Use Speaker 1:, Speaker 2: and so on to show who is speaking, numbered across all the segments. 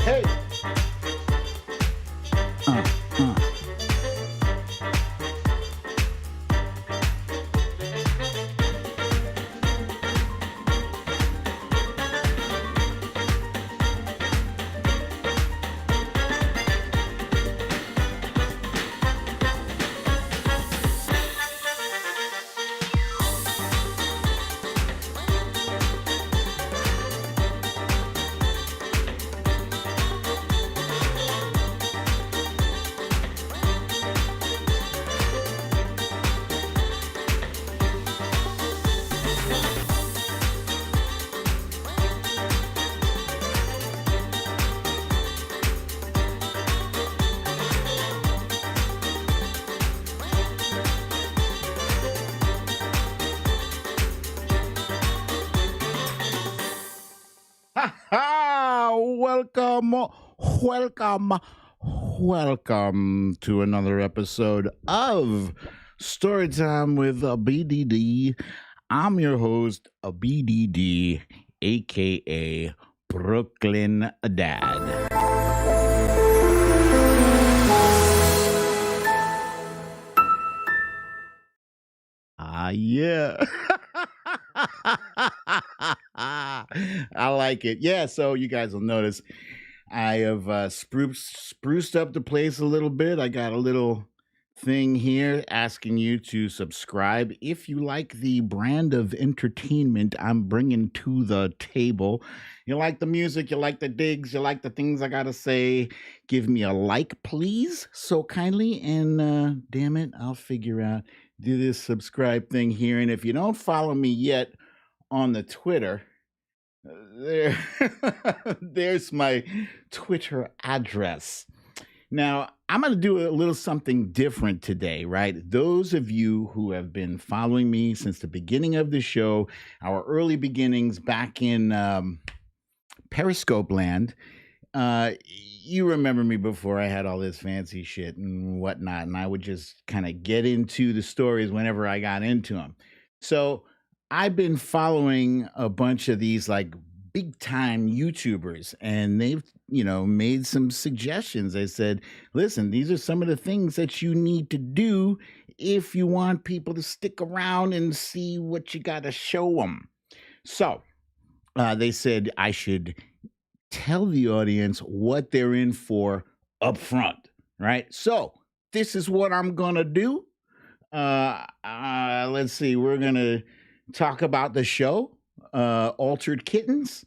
Speaker 1: Hey. Uh, uh. Ha ha! Welcome to another episode of Storytime with BDD. I'm your host, BDD, aka Brooklyn Dad. Yeah. I like it. Yeah, so you guys will notice I have spruced up the place a little bit. I got a little thing here asking you to subscribe if you like the brand of entertainment I'm bringing to the table. You like the music, you like the digs, you like the things I got to say. Give me a like, please, so kindly. And damn it, I'll figure out do this subscribe thing here. And if you don't follow me yet on the Twitter, there, there's my Twitter address. Now, I'm going to do a little something different today, right? Those of you who have been following me since the beginning of the show, our early beginnings back in Periscope land, you remember me before I had all this fancy shit and whatnot, and I would just kind of get into the stories whenever I got into them. So I've been following a bunch of these like big time YouTubers, and they've made some suggestions. They said, "Listen, these are some of the things that you need to do if you want people to stick around and see what you got to show them." So they said I should tell the audience what they're in for up front, right? So this is what I'm gonna do. Let's see. We're gonna talk about the show, Altered Kittens.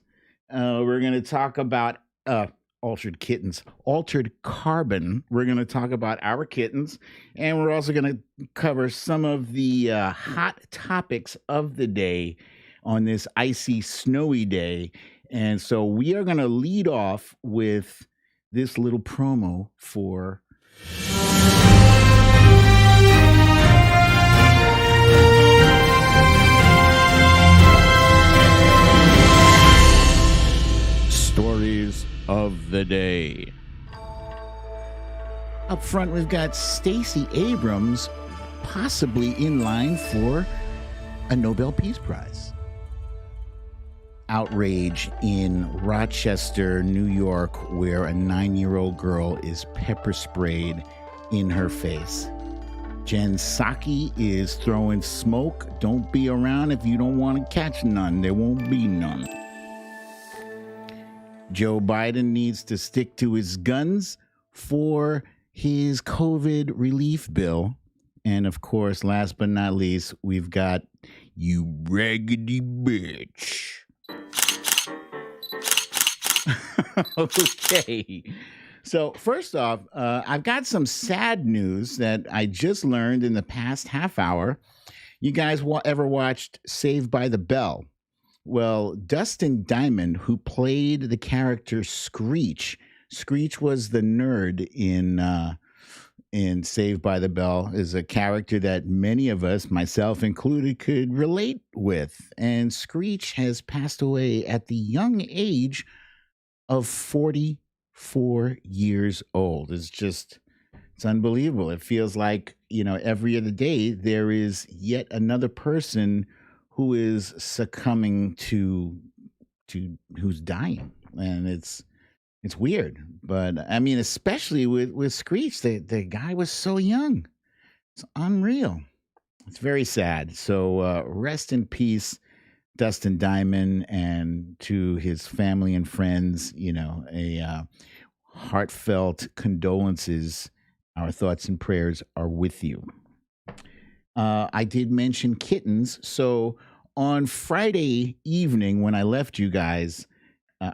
Speaker 1: We're gonna talk about Altered Kittens, Altered Carbon. We're gonna talk about our kittens, and we're also gonna cover some of the hot topics of the day on this icy, snowy day. And so we are going to lead off with this little promo for Stories of the Day. Up front, we've got Stacey Abrams possibly in line for a Nobel Peace Prize. Outrage in Rochester, New York, where a 9-year-old girl is pepper sprayed in her face. Jen Psaki is throwing smoke. Don't be around if you don't want to catch none. There won't be none. Joe Biden needs to stick to his guns for his COVID relief bill. And of course, last but not least, we've got you raggedy bitch. Okay. So first off, I've got some sad news that I just learned in the past half hour. You guys ever watched Saved by the Bell? Well, Dustin Diamond, who played the character Screech, Screech was the nerd in Saved by the Bell, is a character that many of us, myself included, could relate with. And Screech has passed away at the young age of 44 years old. It's unbelievable. It feels like, every other day there is yet another person who is succumbing to who's dying. And it's It's weird, but I mean, especially with Screech, the guy was so young. It's unreal. It's very sad. So rest in peace, Dustin Diamond, and to his family and friends. A heartfelt condolences. Our thoughts and prayers are with you. I did mention kittens. So on Friday evening, when I left you guys,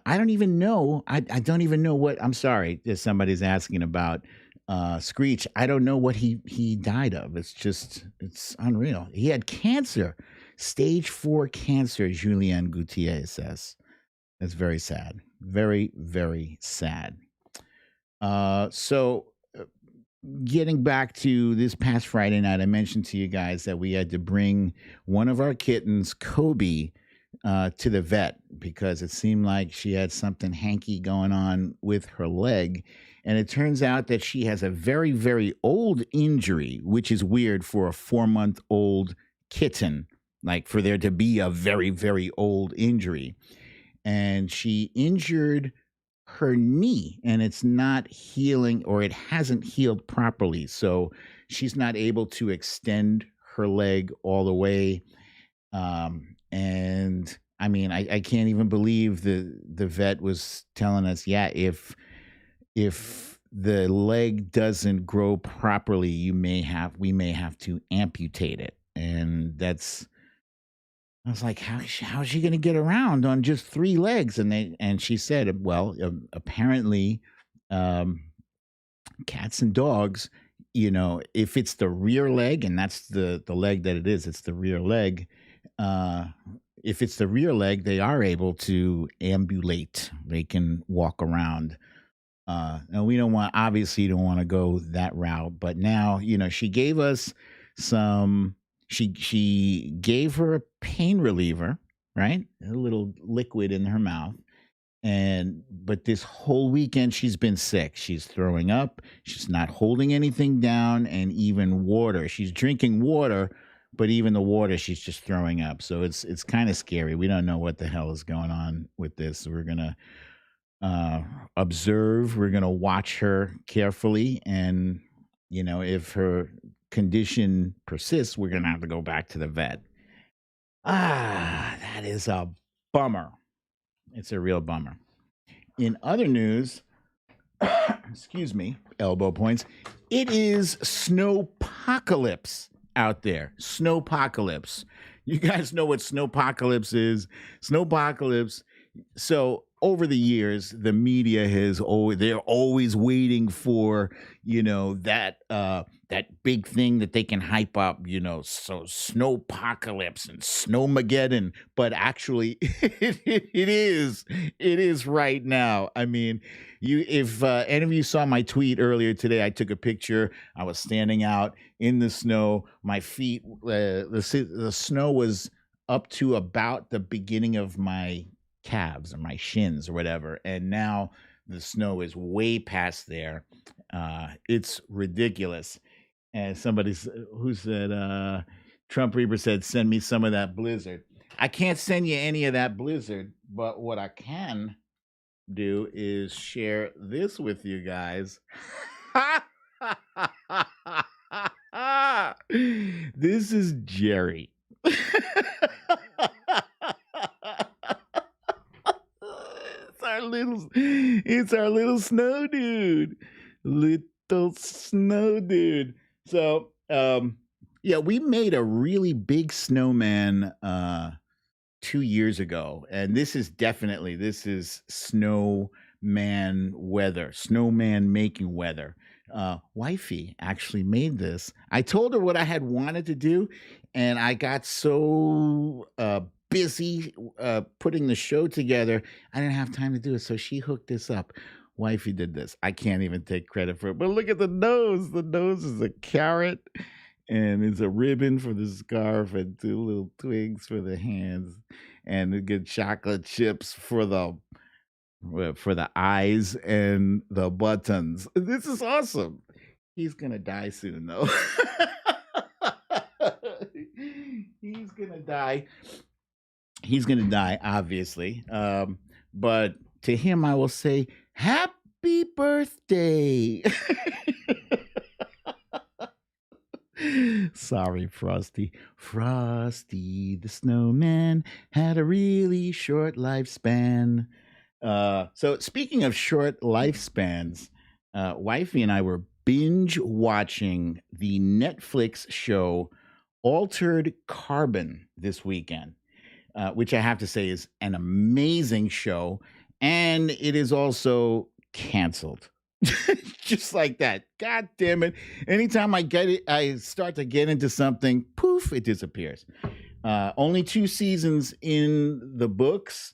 Speaker 1: I don't even know. I don't even know what. I'm sorry if somebody's asking about Screech. I don't know what he died of. It's unreal. He had cancer, stage 4 cancer. Julian Gutierrez says that's very sad. Very very sad. So getting back to this past Friday night, I mentioned to you guys that we had to bring one of our kittens, Kobe, to the vet because it seemed like she had something hanky going on with her leg. And it turns out that she has a very, very old injury, which is weird for a 4-month-old kitten, like for there to be a very, very old injury. And she injured her knee and it's not healing or it hasn't healed properly. So she's not able to extend her leg all the way. And I mean, I can't even believe the vet was telling us, yeah, if the leg doesn't grow properly, we may have to amputate it. And I was like, how is she going to get around on just 3 legs? And she said, well, apparently, um, cats and dogs, if it's the rear leg, and that's the leg that it is, it's the rear leg. If it's the rear leg, they are able to ambulate. They can walk around. And we obviously don't want to go that route. But now, she gave us some. She gave her a pain reliever, right? A little liquid in her mouth. But this whole weekend she's been sick. She's throwing up. She's not holding anything down, and even water. She's drinking water, but even the water, she's just throwing up. So it's kind of scary. We don't know what the hell is going on with this. So we're gonna observe. We're gonna watch her carefully, and if her condition persists, we're gonna have to go back to the vet. That is a bummer. It's a real bummer. In other news, excuse me, elbow points. It is Snowpocalypse out there. Snowpocalypse. You guys know what Snowpocalypse is. Snowpocalypse. So over the years, the media they're always waiting for, that big thing that they can hype up, so Snowpocalypse and Snowmageddon. But actually, it is right now. I mean, if any of you saw my tweet earlier today, I took a picture. I was standing out in the snow. My feet, the snow was up to about the beginning of my calves or my shins or whatever, and now the snow is way past there. It's ridiculous. And somebody who said, Trump Reaper said, send me some of that blizzard. I can't send you any of that blizzard, but what I can do is share this with you guys. This is Jerry. It's our little snow dude. Little snow dude. So yeah, we made a really big snowman 2 years ago, and this is snowman weather, snowman making weather. Wifey actually made this. I told her what I had wanted to do, and I got so busy putting the show together, I didn't have time to do it. So she hooked this up. Wifey did this. I can't even take credit for it. But look at the nose. The nose is a carrot, and it's a ribbon for the scarf, and 2 little twigs for the hands, and a good chocolate chips for the eyes and the buttons. This is awesome. He's gonna die soon, though. He's gonna die. He's gonna die, obviously. But to him, I will say, happy birthday. Sorry, Frosty. Frosty the snowman had a really short lifespan. So speaking of short lifespans, wifey and I were binge watching the Netflix show Altered Carbon this weekend, which I have to say is an amazing show, and it is also canceled. Just like that. God damn it. Anytime I start to get into something, poof, it disappears. Only 2 seasons in the books.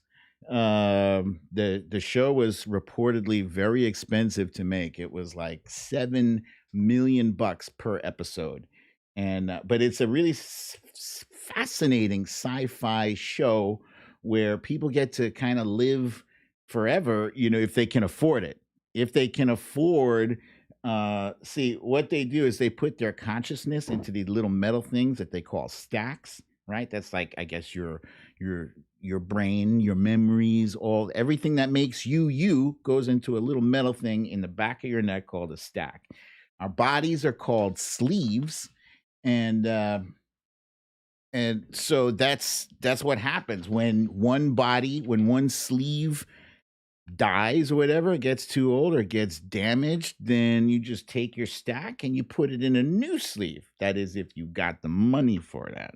Speaker 1: The show was reportedly very expensive to make. It was like $7 million per episode, and but it's a really fascinating sci-fi show where people get to kind of live forever. If they can afford it. If they can afford, see what they do is they put their consciousness into these little metal things that they call stacks. Right? That's like, I guess, your brain, your memories, everything that makes you goes into a little metal thing in the back of your neck called a stack. Our bodies are called sleeves, and so that's what happens when one sleeve dies or whatever, gets too old or gets damaged, then you just take your stack and you put it in a new sleeve. That is, if you got the money for that.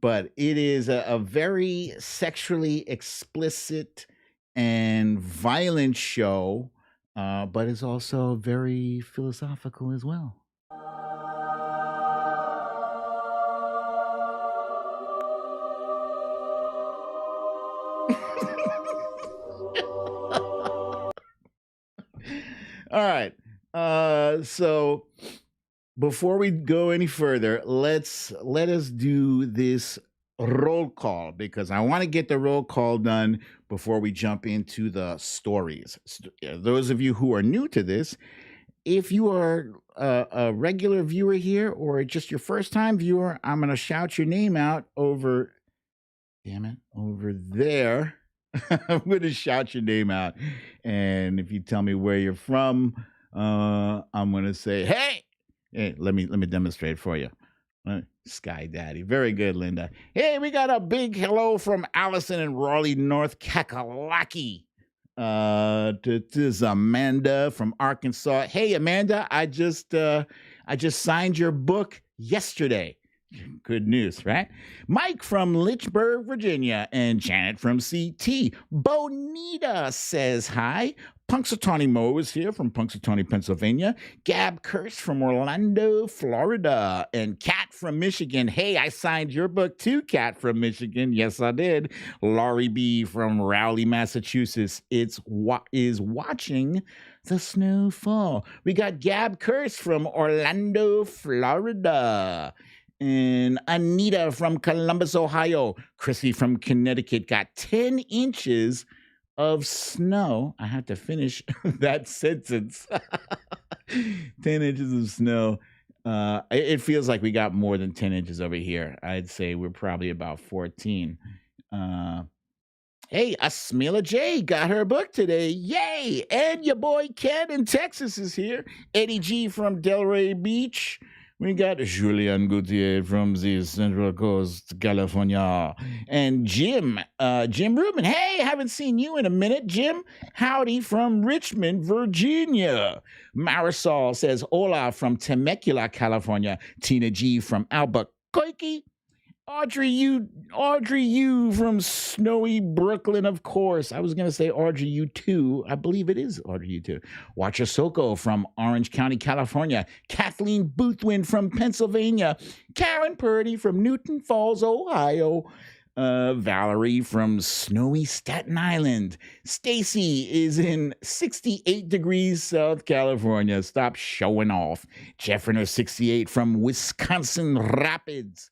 Speaker 1: But it is a very sexually explicit and violent show, but it's also very philosophical as well. All right. So before we go any further, let us do this roll call, because I want to get the roll call done before we jump into the stories. Those of you who are new to this, if you are a regular viewer here or just your first time viewer, I'm going to shout your name out over there. I'm going to shout your name out. And if you tell me where you're from, I'm going to say, hey, let me demonstrate for you. Sky Daddy. Very good, Linda. Hey, we got a big hello from Allison in Raleigh, North Kakalaki. To Amanda from Arkansas. Hey, Amanda, I just signed your book yesterday. Good news, right? Mike from Lynchburg, Virginia, and Janet from CT. Bonita says hi. Punxsutawney Mo is here from Punxsutawney, Pennsylvania. Gab Kirsch from Orlando, Florida. And Kat from Michigan. Hey, I signed your book too, Kat from Michigan. Yes, I did. Laurie B. from Rowley, Massachusetts. Is watching the snow fall. We got Gab Kirsch from Orlando, Florida. And Anita from Columbus, Ohio. Chrissy from Connecticut got 10 inches of snow. I had to finish that sentence. 10 inches of snow. It feels like we got more than 10 inches over here. I'd say we're probably about 14. Hey, Asmila J got her book today. Yay! And your boy Ken in Texas is here. Eddie G from Delray Beach. We got Julian Gauthier from the Central Coast, California. And Jim Rubin. Hey, haven't seen you in a minute, Jim. Howdy from Richmond, Virginia. Marisol says, hola from Temecula, California. Tina G from Albuquerque. Audrey U from snowy Brooklyn, of course. I was going to say Audrey U2. I believe it is Audrey U2. Watcher Soko from Orange County, California. Kathleen Boothwin from Pennsylvania. Karen Purdy from Newton Falls, Ohio. Valerie from snowy Staten Island. Stacy is in 68 degrees South California. Stop showing off. Jeffrey 68 from Wisconsin Rapids.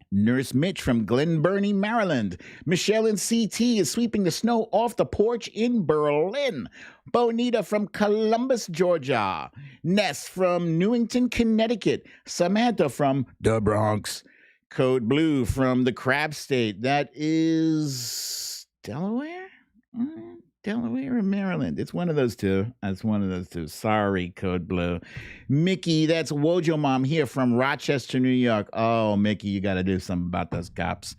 Speaker 1: Nurse Mitch from Glen Burnie, Maryland. Michelle in CT is sweeping the snow off the porch in Berlin. Bonita from Columbus, Georgia. Ness from Newington, Connecticut. Samantha from the Bronx. Code Blue from the Crab State. That is Delaware? Delaware or Maryland? It's one of those two. It's one of those two. Sorry, Code Blue. Mickey, that's Wojo Mom here from Rochester, New York. Oh, Mickey, you got to do something about those cops.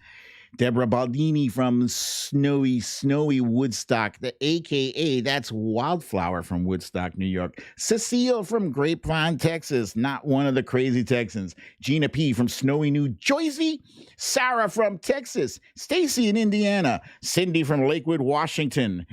Speaker 1: Deborah Baldini from snowy Woodstock, the AKA, that's Wildflower from Woodstock, New York. Cecile from Grapevine, Texas, not one of the crazy Texans. Gina P from snowy New Jersey. Sarah from Texas. Stacy in Indiana. Cindy from Lakewood, Washington.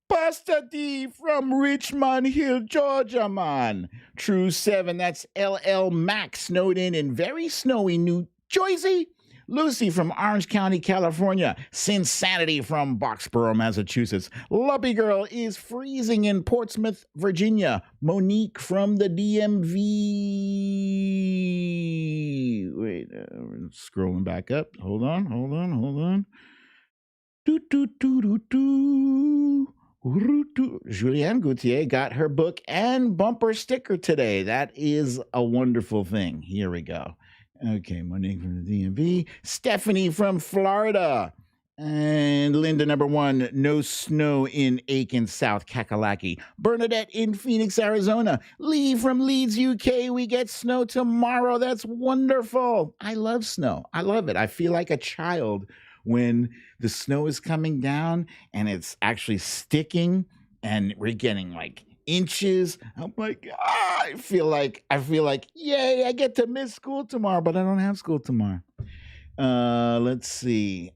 Speaker 1: Buster D from Richmond Hill, Georgia, man. True 7, that's LL Mac, snowed in very snowy New Jersey. Lucy from Orange County, California. Sinsanity from Boxborough, Massachusetts. Lumpy Girl is freezing in Portsmouth, Virginia. Monique from the DMV. Wait, scrolling back up. Hold on. Julianne Gauthier got her book and bumper sticker today. That is a wonderful thing. Here we go. Okay, Monique from the DMV. Stephanie from Florida. And Linda, number 1, no snow in Aiken, South Kakalaki. Bernadette in Phoenix, Arizona. Lee from Leeds, UK. We get snow tomorrow. That's wonderful. I love snow. I love it. I feel like a child when the snow is coming down and it's actually sticking and we're getting like inches. I'm like, I feel like, yay, I get to miss school tomorrow, but I don't have school tomorrow. Let's see.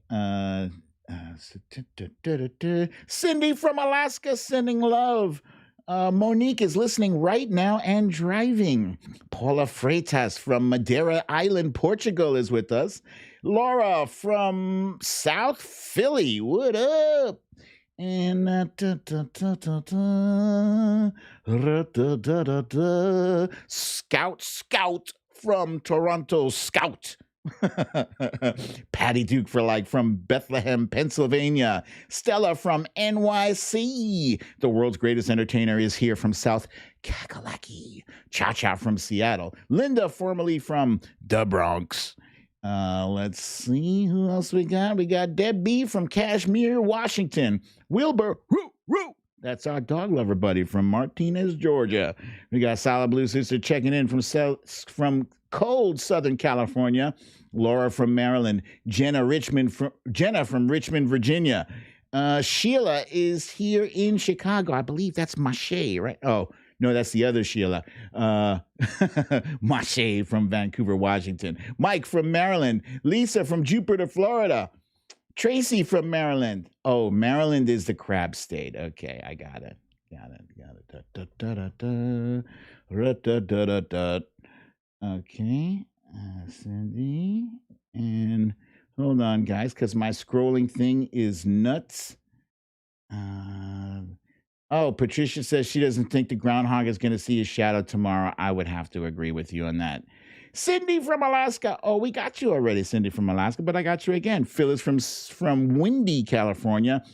Speaker 1: Cindy from Alaska sending love. Monique is listening right now and driving. Paula Freitas from Madeira Island, Portugal is with us. Laura from South Philly, what up? And Scout from Toronto, Scout. Patty Duke from Bethlehem, Pennsylvania. Stella from NYC. The world's greatest entertainer is here from South Kakalaki. Cha from Seattle. Linda, formerly from the Bronx. Let's see who else we got. We got Deb B from Kashmir, Washington. Wilbur, that's our dog lover buddy from Martinez, Georgia. We got Solid Blue Sister checking in from cold Southern California. Laura from Maryland. Jenna from Richmond, Virginia. Sheila is here in Chicago. I believe that's Mache, right? Oh, no, that's the other Sheila. Mache from Vancouver, Washington. Mike from Maryland. Lisa from Jupiter, Florida. Tracy from Maryland. Oh, Maryland is the crab state. Okay, I got it. Okay, Cindy. And hold on, guys, because my scrolling thing is nuts. Oh, Patricia says she doesn't think the groundhog is going to see his shadow tomorrow. I would have to agree with you on that. Cindy from Alaska. Oh, we got you already, Cindy from Alaska, but I got you again. Phyllis from Windy, California.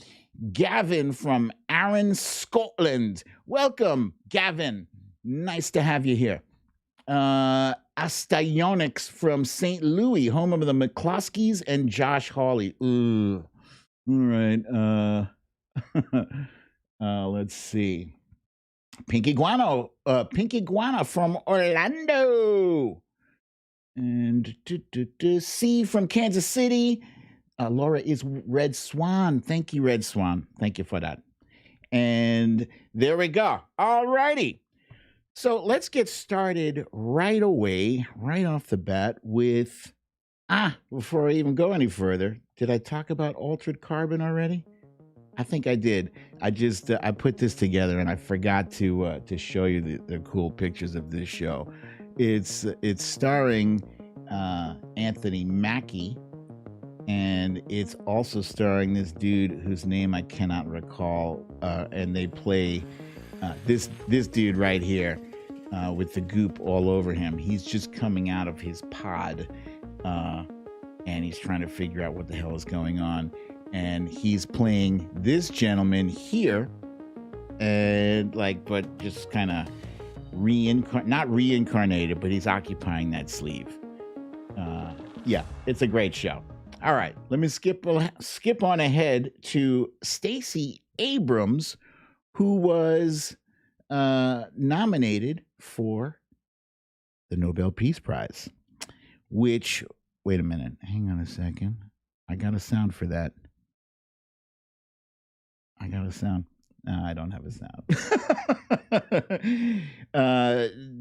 Speaker 1: Gavin from Arran, Scotland. Welcome, Gavin. Nice to have you here. Astyonics from St. Louis, home of the McCloskeys and Josh Hawley. Ooh. All right. Let's see. Pink Iguana from Orlando. And C from Kansas City. Laura is Red Swan. Thank you, Red Swan. Thank you for that. And there we go. All righty. So let's get started right away, right off the bat with, before I even go any further, did I talk about Altered Carbon already? I think I did. I just, I put this together and I forgot to show you the cool pictures of this show. It's starring Anthony Mackie, and it's also starring this dude whose name I cannot recall, and they play this dude right here with the goop all over him. He's just coming out of his pod, and he's trying to figure out what the hell is going on. And he's playing this gentleman here, and but just kind of not reincarnated, but he's occupying that sleeve. Yeah, it's a great show. All right, let me skip on ahead to Stacy Abrams, who was nominated for the Nobel Peace Prize, which, wait a minute, hang on a second. I got a sound for that. I got a sound. No, I don't have a sound.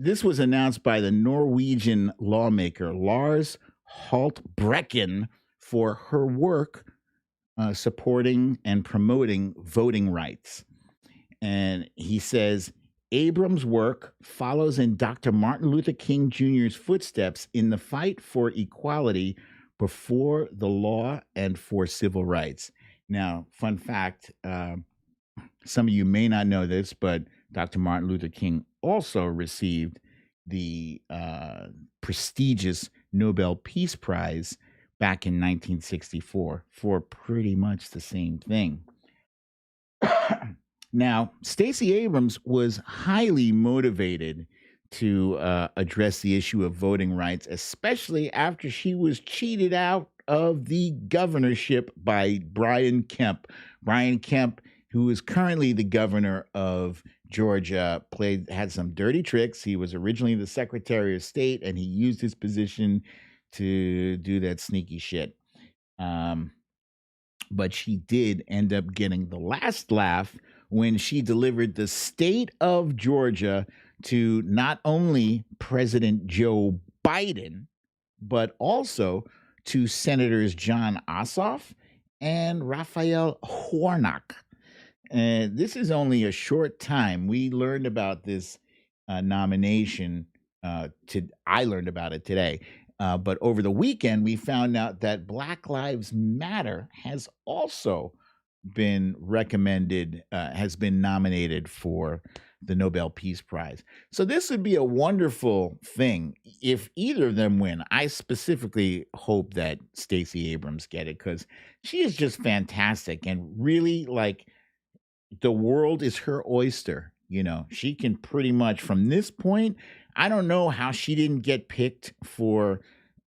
Speaker 1: This was announced by the Norwegian lawmaker Lars Haltbrekken for her work supporting and promoting voting rights. And he says, Abrams' work follows in Dr. Martin Luther King Jr.'s footsteps in the fight for equality before the law and for civil rights. Now, fun fact, some of you may not know this, but Dr. Martin Luther King also received the prestigious Nobel Peace Prize back in 1964 for pretty much the same thing. Now, Stacey Abrams was highly motivated to address the issue of voting rights, especially after she was cheated out of the governorship by Brian Kemp. Brian Kemp, who is currently the governor of Georgia, had some dirty tricks. He was originally the Secretary of State, and he used his position to do that sneaky shit. But she did end up getting the last laugh when she delivered the state of Georgia to not only President Joe Biden, but also to Senators John Ossoff and Raphael Warnock. And this is only a short time. We learned about this nomination. I learned about it today. But over the weekend, we found out that Black Lives Matter has also been recommended, has been nominated for the Nobel Peace Prize. So this would be a wonderful thing if either of them win. I specifically hope that Stacey Abrams get it because she is just fantastic and really like the world is her oyster. You know, she can pretty much from this point, I don't know how she didn't get picked for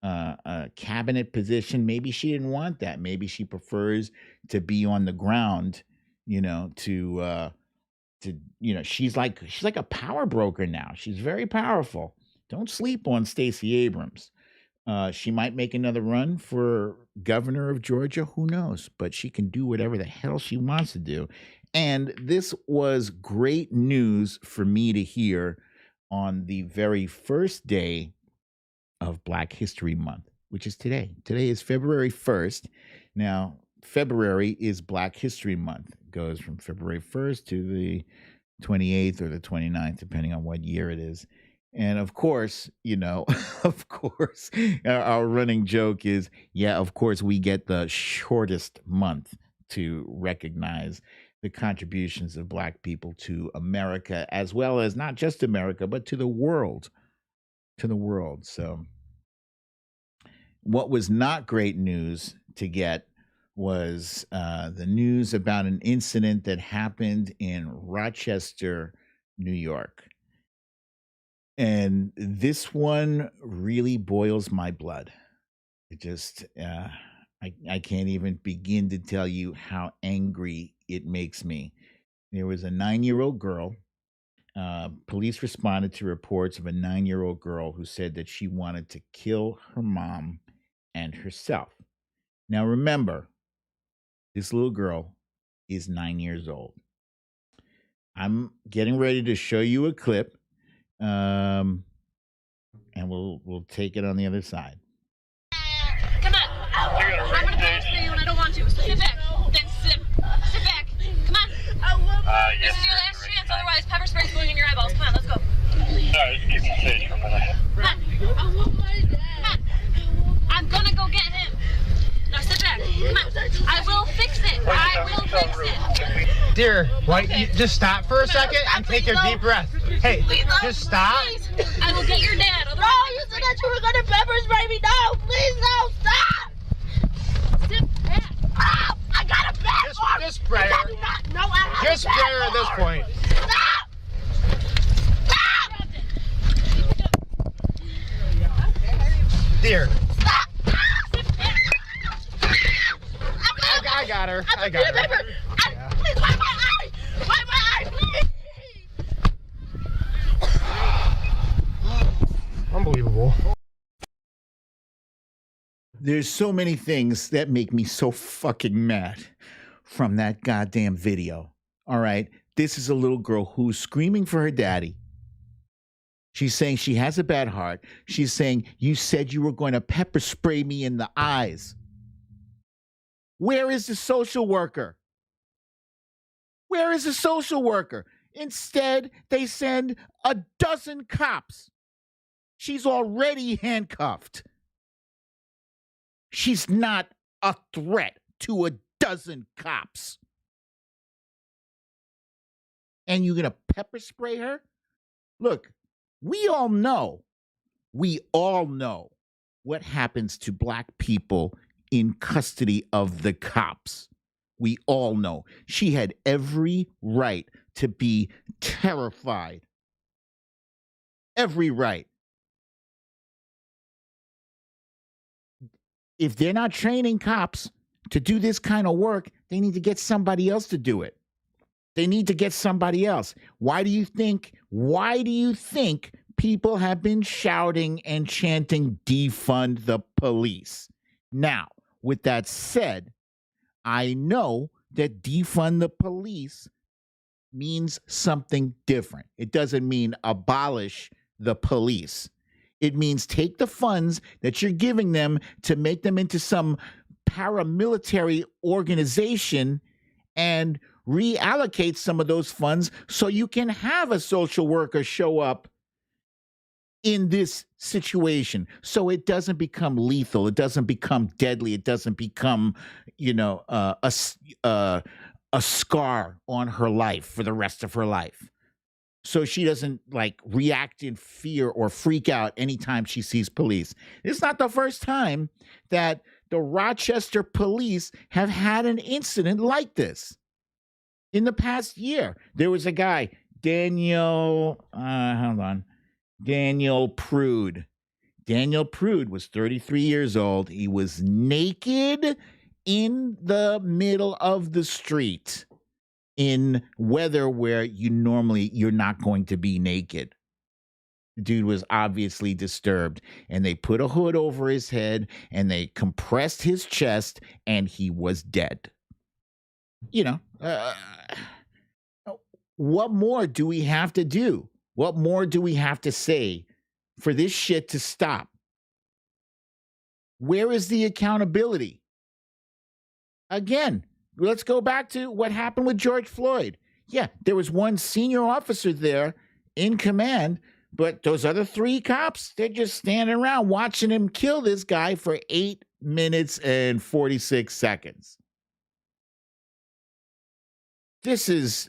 Speaker 1: a cabinet position. Maybe she didn't want that. Maybe she prefers to be on the ground, you know, to you know, she's like a power broker now. She's very powerful. Don't sleep on Stacey Abrams. She might make another run for governor of Georgia. Who knows? But she can do whatever the hell she wants to do. And this was great news for me to hear on the very first day of Black History Month, which is today. Today is February 1st. Now, February is Black History Month. It goes from February 1st to the 28th or the 29th, depending on what year it is. And of course, you know, of course, our running joke is, yeah, of course, we get the shortest month to recognize the contributions of Black people to America, as well as not just America, but to the world. So what was not great news to get was the news about an incident that happened in Rochester, New York. And this one really boils my blood. It just, I can't even begin to tell you how angry it makes me. There was a 9-year-old girl. Police responded to reports of a 9-year-old girl who said that she wanted to kill her mom and herself. Now remember, this little girl is 9 years old. I'm getting ready to show you a clip, and we'll take it on the other side.
Speaker 2: Come on. I'm going to punch you and I don't want to. Sit back. Then sit back. Come on. This is your last chance. Otherwise, pepper spray's going in your eyeballs. Come on, let's go.
Speaker 3: Sorry, you keep the stage for a minute.
Speaker 2: Come on. I want my dad. Come on. I'm going to go get him. Now sit back. Come on. I will fix it. I will fix it.
Speaker 4: Dear, why just stop for a second and take a deep breath. Hey, just stop.
Speaker 2: Please. I will get your dad.
Speaker 5: No, you said that you were going to pepper spray me. No, please, no, stop.
Speaker 2: Sit back.
Speaker 5: Oh, I got a bad one.
Speaker 4: Just spray her.
Speaker 5: No, I have
Speaker 4: Just spray her at this point.
Speaker 5: Stop. Stop.
Speaker 4: Dear.
Speaker 5: Stop.
Speaker 4: I got her. I got her.
Speaker 5: Please, why my
Speaker 1: There's so many things that make me so fucking mad from that goddamn video. All right. This is a little girl who's screaming for her daddy. She's saying she has a bad heart. She's saying, you said you were going to pepper spray me in the eyes. Where is the social worker? Where is the social worker? Instead, they send a dozen cops. She's already handcuffed. She's not a threat to a dozen cops. And you're going to pepper spray her? Look, we all know what happens to black people in custody of the cops. We all know. She had every right to be terrified. Every right. If they're not training cops to do this kind of work, they need to get somebody else to do it. They need to get somebody else. Why do you think people have been shouting and chanting defund the police? Now, with that said, I know that defund the police means something different. It doesn't mean abolish the police. It means take the funds that you're giving them to make them into some paramilitary organization and reallocate some of those funds so you can have a social worker show up in this situation, so it doesn't become lethal, it doesn't become deadly, it doesn't become, a scar on her life for the rest of her life. So she doesn't react in fear or freak out anytime she sees police. It's not the first time that the Rochester police have had an incident like this. In the past year, there was a guy, Daniel Prude. Daniel Prude was 33 years old. He was naked in the middle of the street in weather where you're not going to be naked. The dude was obviously disturbed, and they put a hood over his head and they compressed his chest, and he was dead. What more do we have to do? What more do we have to say for this shit to stop? Where is the accountability? Again, let's go back to what happened with George Floyd. Yeah, there was one senior officer there in command, but those other three cops, they're just standing around watching him kill this guy for 8 minutes and 46 seconds. This is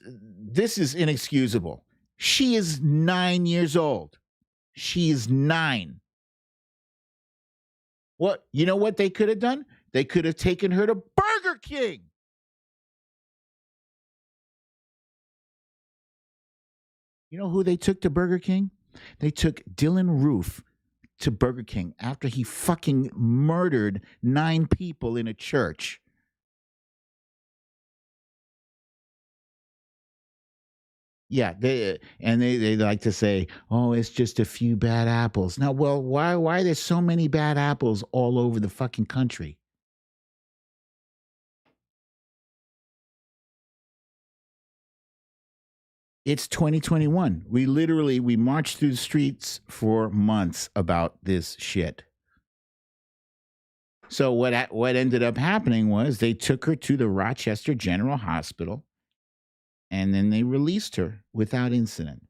Speaker 1: inexcusable. She is 9 years old. She is 9. You know what they could have done? They could have taken her to Burger King. You know who they took to Burger King? They took Dylan Roof to Burger King after he fucking murdered 9 people in a church. Yeah, they like to say, "Oh, it's just a few bad apples." Now, well, why are there so many bad apples all over the fucking country? It's 2021. We marched through the streets for months about this shit. So what ended up happening was they took her to the Rochester General Hospital, and then they released her without incident.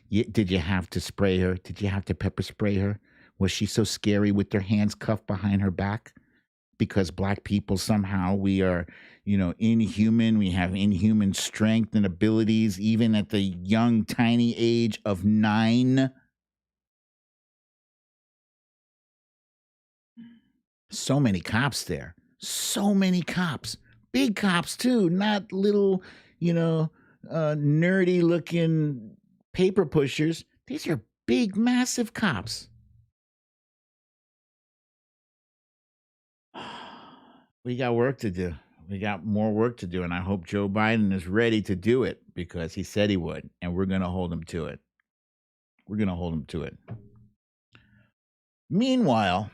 Speaker 1: Did you have to spray her? Did you have to pepper spray her? Was she so scary with her hands cuffed behind her back? Because black people somehow, we are, inhuman. We have inhuman strength and abilities, even at the young, tiny age of 9. So many cops there. So many cops. Big cops, too. Not little, nerdy looking paper pushers. These are big, massive cops. We got work to do. We got more work to do. And I hope Joe Biden is ready to do it because he said he would. And we're going to hold him to it. We're going to hold him to it. Meanwhile,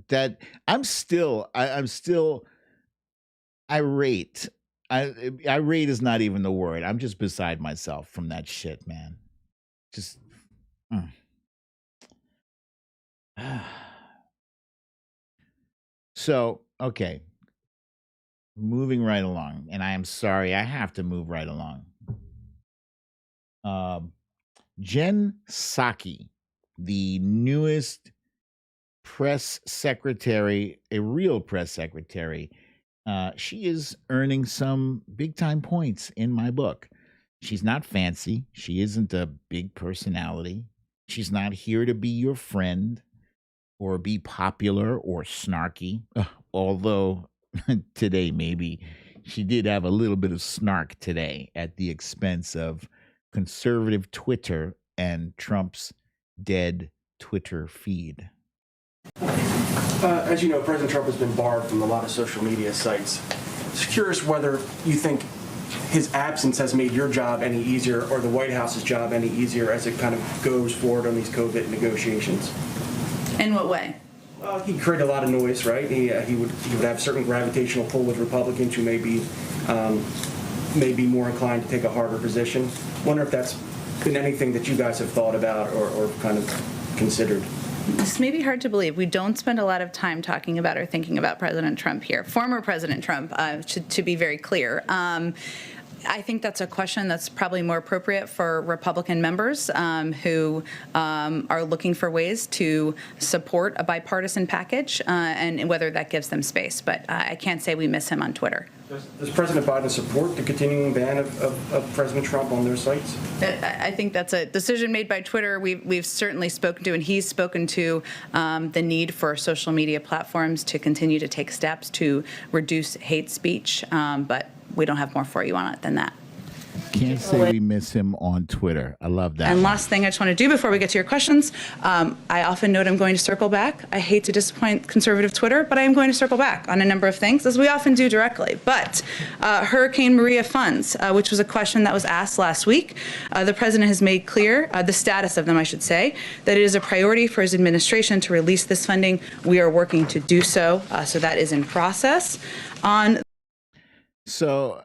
Speaker 1: that I'm still irate. Irate is not even the word. I'm just beside myself from that shit, man. Just So, okay. Moving right along, and I am sorry, I have to move right along. Jen Psaki, the newest press secretary, a real press secretary, she is earning some big time points in my book. She's not fancy. She isn't a big personality. She's not here to be your friend or be popular or snarky. Although today, maybe she did have a little bit of snark today at the expense of conservative Twitter and Trump's dead Twitter feed.
Speaker 6: As you know, President Trump has been barred from a lot of social media sites. Just curious whether you think his absence has made your job any easier or the White House's job any easier as it kind of goes forward on these COVID negotiations.
Speaker 7: In what way?
Speaker 6: He created a lot of noise, right? He would have certain gravitational pull with Republicans who may be more inclined to take a harder position. Wonder if that's been anything that you guys have thought about or kind of considered.
Speaker 7: This may be hard to believe. We don't spend a lot of time talking about or thinking about President Trump here. Former President Trump, to be very clear. I think that's a question that's probably more appropriate for Republican members who are looking for ways to support a bipartisan package and whether that gives them space. But I can't say we miss him on Twitter.
Speaker 6: Does President Biden support the continuing ban of President Trump on their sites?
Speaker 7: I think that's a decision made by Twitter. We've certainly spoken to, and he's spoken to, the need for social media platforms to continue to take steps to reduce hate speech. But we don't have more for you on it than that.
Speaker 1: Can't say we miss him on Twitter. I love that.
Speaker 7: And last thing I just want to do before we get to your questions, I often note I'm going to circle back. I hate to disappoint conservative Twitter, but I am going to circle back on a number of things, as we often do directly. But Hurricane Maria funds, which was a question that was asked last week, the president has made clear, the status of them, I should say, that it is a priority for his administration to release this funding. We are working to do so, so that is in process.
Speaker 1: So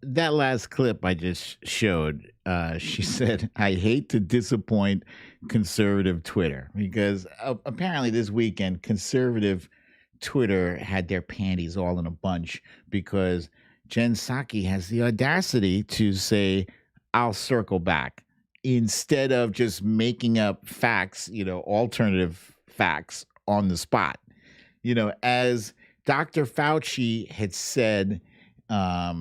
Speaker 1: that last clip I just showed, she said, I hate to disappoint conservative Twitter, because apparently this weekend conservative Twitter had their panties all in a bunch because Jen Psaki has the audacity to say, I'll circle back, instead of just making up facts, alternative facts on the spot. As Dr. Fauci had said, I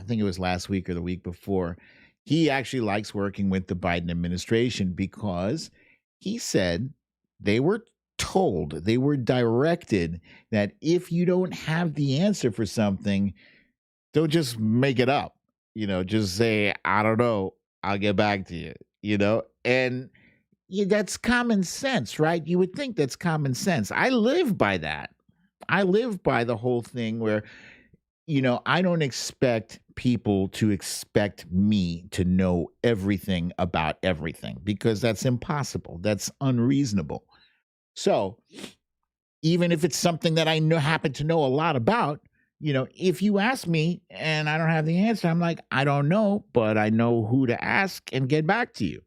Speaker 1: think it was last week or the week before, he actually likes working with the Biden administration because he said they were told, they were directed that if you don't have the answer for something, don't just make it up. Just say, I don't know, I'll get back to you, and that's common sense, right? You would think that's common sense. I live by that. I live by the whole thing where, I don't expect people to expect me to know everything about everything, because that's impossible. That's unreasonable. So even if it's something that I happen to know a lot about, if you ask me and I don't have the answer, I'm like, I don't know, but I know who to ask and get back to you.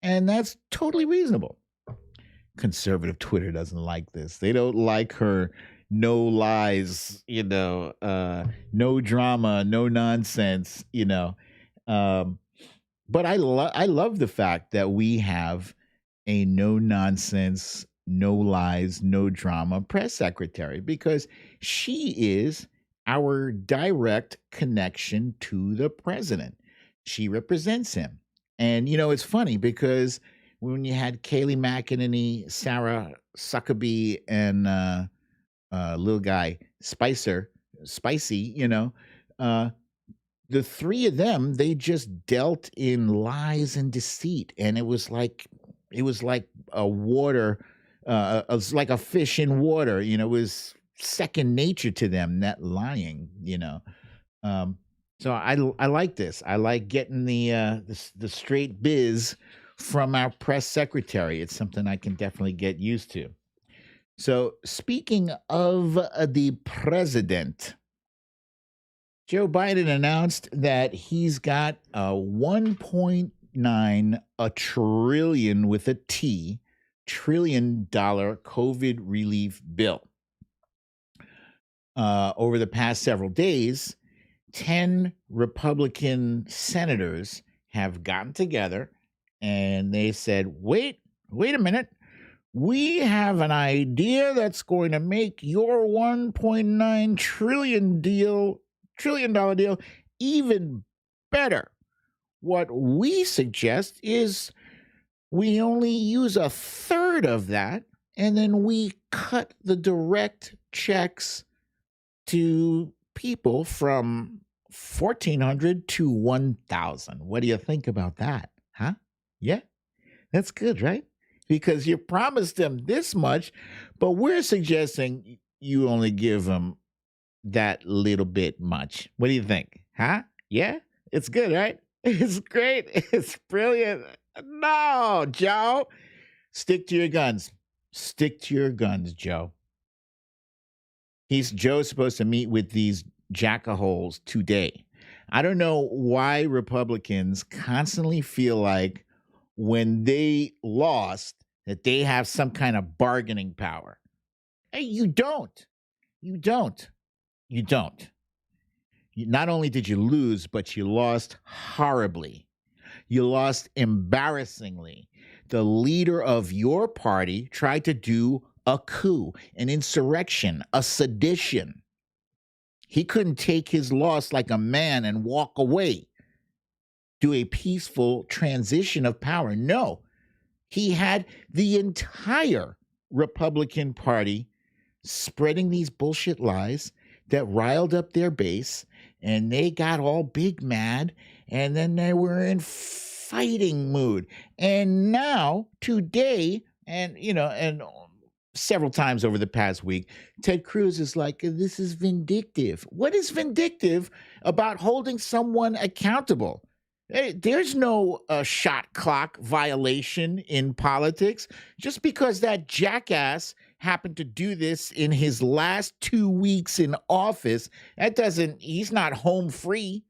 Speaker 1: And that's totally reasonable. Conservative Twitter doesn't like this. They don't like her no lies, no drama, no nonsense, But I love the fact that we have a no nonsense, no lies, no drama press secretary, because she is our direct connection to the president. She represents him. And, it's funny because when you had Kayleigh McEnany, Sarah Huckabee, and little guy Spicy, the three of them, they just dealt in lies and deceit, and it was like a water, it was like a fish in water. It was second nature to them, that lying. So I like this. I like getting the straight biz from our press secretary. It's something I can definitely get used to. So speaking of the president, Joe Biden announced that he's got a 1.9 a trillion with a T $1 trillion COVID relief bill. Over the past several days, 10 Republican senators have gotten together and they said, wait a minute. We have an idea that's going to make your $1.9 trillion dollar deal even better. What we suggest is we only use a third of that, and then we cut the direct checks to people from 1,400 to 1,000. What do you think about that? Huh? Yeah, that's good, right? Because you promised them this much, but we're suggesting you only give them that little bit much. What do you think? Huh? Yeah? It's good, right? It's great. It's brilliant. No, Joe. Stick to your guns. Stick to your guns, Joe. Joe's supposed to meet with these jackaholes today. I don't know why Republicans constantly feel like when they lost that they have some kind of bargaining power. Hey, you don't. You don't. You don't. Not only did you lose, but you lost horribly. You lost embarrassingly. The leader of your party tried to do a coup, an insurrection, a sedition. He couldn't take his loss like a man and walk away, do a peaceful transition of power. No, he had the entire Republican Party spreading these bullshit lies that riled up their base, and they got all big mad, and then they were in fighting mood. And now, today, and several times over the past week, Ted Cruz is like, this is vindictive. What is vindictive about holding someone accountable? There's no shot clock violation in politics. Just because that jackass happened to do this in his last 2 weeks in office, he's not home free.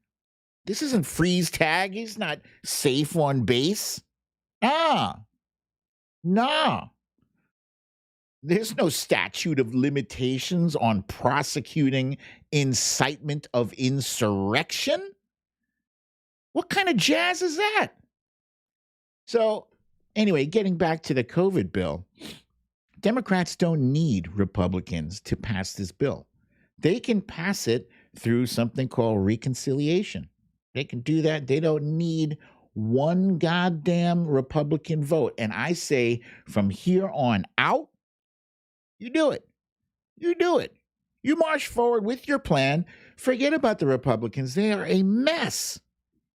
Speaker 1: This isn't freeze tag. He's not safe on base. Nah. There's no statute of limitations on prosecuting incitement of insurrection. What kind of jazz is that? So, anyway, getting back to the COVID bill, Democrats don't need Republicans to pass this bill. They can pass it through something called reconciliation. They can do that. They don't need one goddamn Republican vote. And I say from here on out, you do it. You do it. You march forward with your plan. Forget about the Republicans. They are a mess.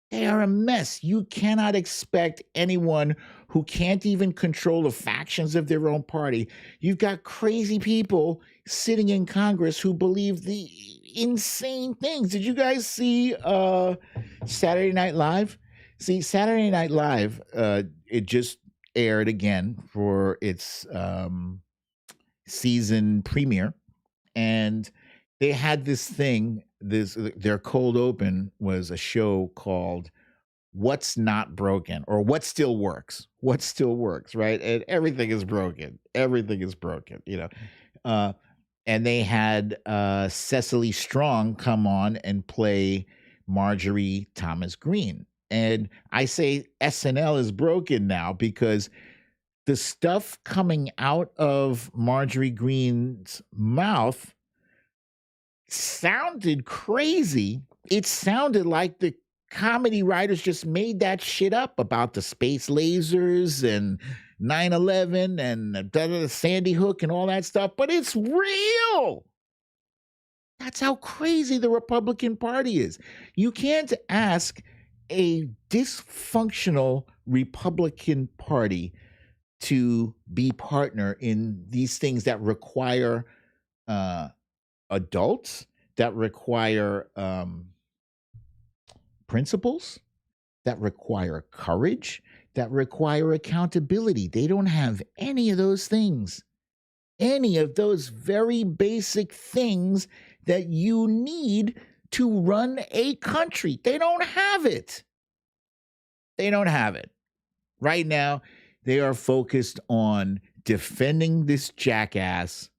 Speaker 1: They are a mess. You cannot expect anyone who can't even control the factions of their own party. You've got crazy people sitting in Congress who believe the insane things. Did you guys see Saturday Night Live? See, Saturday Night Live, it just aired again for its season premiere. And they had this thing, their cold open was a show called What's Not Broken, or What Still Works. What Still Works, right? And everything is broken. Everything is broken, and they had Cecily Strong come on and play Marjorie Thomas Green. And I say SNL is broken now because the stuff coming out of Marjorie Green's mouth sounded crazy. It sounded like the comedy writers just made that shit up about the space lasers and 9/11 and Sandy Hook and all that stuff, but it's real. That's how crazy the Republican Party is. You can't ask a dysfunctional Republican Party to be partner in these things that require adults, that require principles, that require courage, that require accountability. They don't have any of those things. Any of those very basic things that you need to run a country. They don't have it. They don't have it. Right now, they are focused on defending this jackass